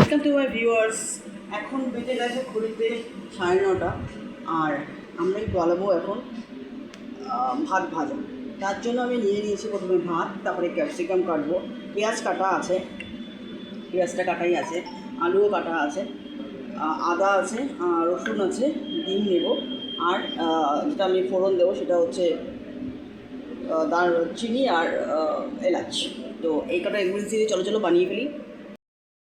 Welcome to my viewers. এখন বেজে গেছে ঘড়িতে 9:30 আর আমরাই বলাবো এখন ভাত ভাজা। তার জন্য আমি নিয়ে নিয়েছি প্রথমে ভাত, তারপরে ক্যাপসিকাম কাটবো, পেঁয়াজ কাটা আছে, পেঁয়াজটা কাটাই আছে, আলুও কাটা আছে, আদা আছে, রসুন আছে, ডিম নেব, আর যেটা আমি ফোড়ন দেবো সেটা হচ্ছে দারচিনি আর এলাচ। তো এই কটা ইনগ্রিডিয়েন্টস দিয়ে চলো বানিয়ে ফেলি।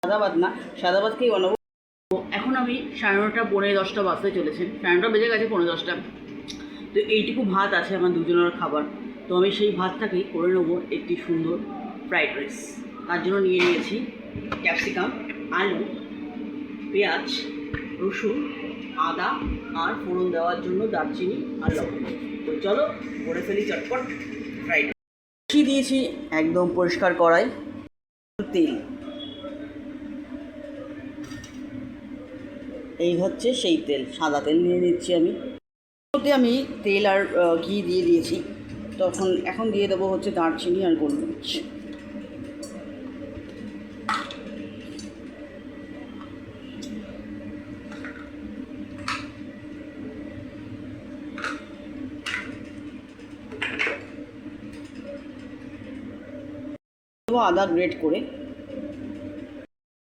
সাদা ভাত না, সাদা ভাতকেই বানাবো। তো এখন আমি 9:30 10:30 বাজতে চলেছে, 9:30 বেজে গেছে, 10:30। তো এইটুকু ভাত আছে আমার দুজনের খাবার। তো আমি সেই ভাতটাকেই করে নেবো একটি সুন্দর ফ্রাইড রাইস। তার জন্য নিয়ে নিয়েছি ক্যাপসিকাম, আলু, পেঁয়াজ, রসুন, আদা আর ফোড়ন দেওয়ার জন্য দারচিনি আর লবণ। তো চলো করে ফেলি চটপট ফ্রাইড রাইস। দিয়েছি একদম পরিষ্কার কড়াই, তেল, এই হচ্ছে সেই তেল, সাদা তেল নিয়ে নিচ্ছি আমি। মধ্যে আমি তেল আর ঘি দিয়ে দিয়েছি। এখন দিয়ে দেবো হচ্ছে দারচিনি আর গোলমরিচ। দেবো আদা গ্রেট করে,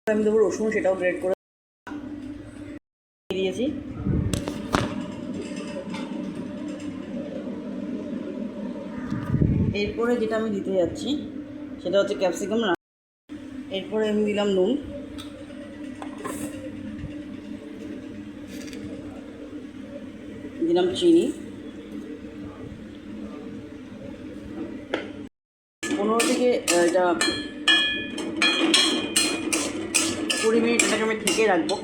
আমি দেবো রসুন, সেটাও গ্রেট করে দিয়েছি। এরপরে যেটা আমি দিতে যাচ্ছি সেটা হচ্ছে ক্যাপসিকাম। এরপরে আমি দিলাম নুন, দিলাম চিনি, 15 থেকে এটা 20 মিনিট এটাকে আমি ঢেকে রাখবো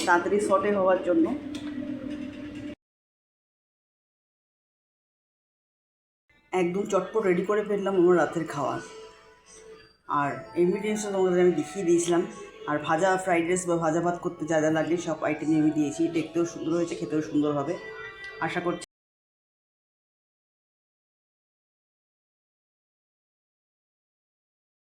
তাড়াতাড়ি সটে হওয়ার জন্য। একদম চটপট রেডি করে ফেললাম আমার রাতের খাওয়ার। আর ইনগ্রিডিয়েন্টসটা তোমাদের আমি দেখিয়ে দিয়েছিলাম। আর ভাজা ফ্রাইড রাইস বা ভাজা ভাত করতে যা যা লাগে সব আইটেমই আমি দিয়েছি। দেখতেও সুন্দর হয়েছে, খেতেও সুন্দর হবে আশা করছি।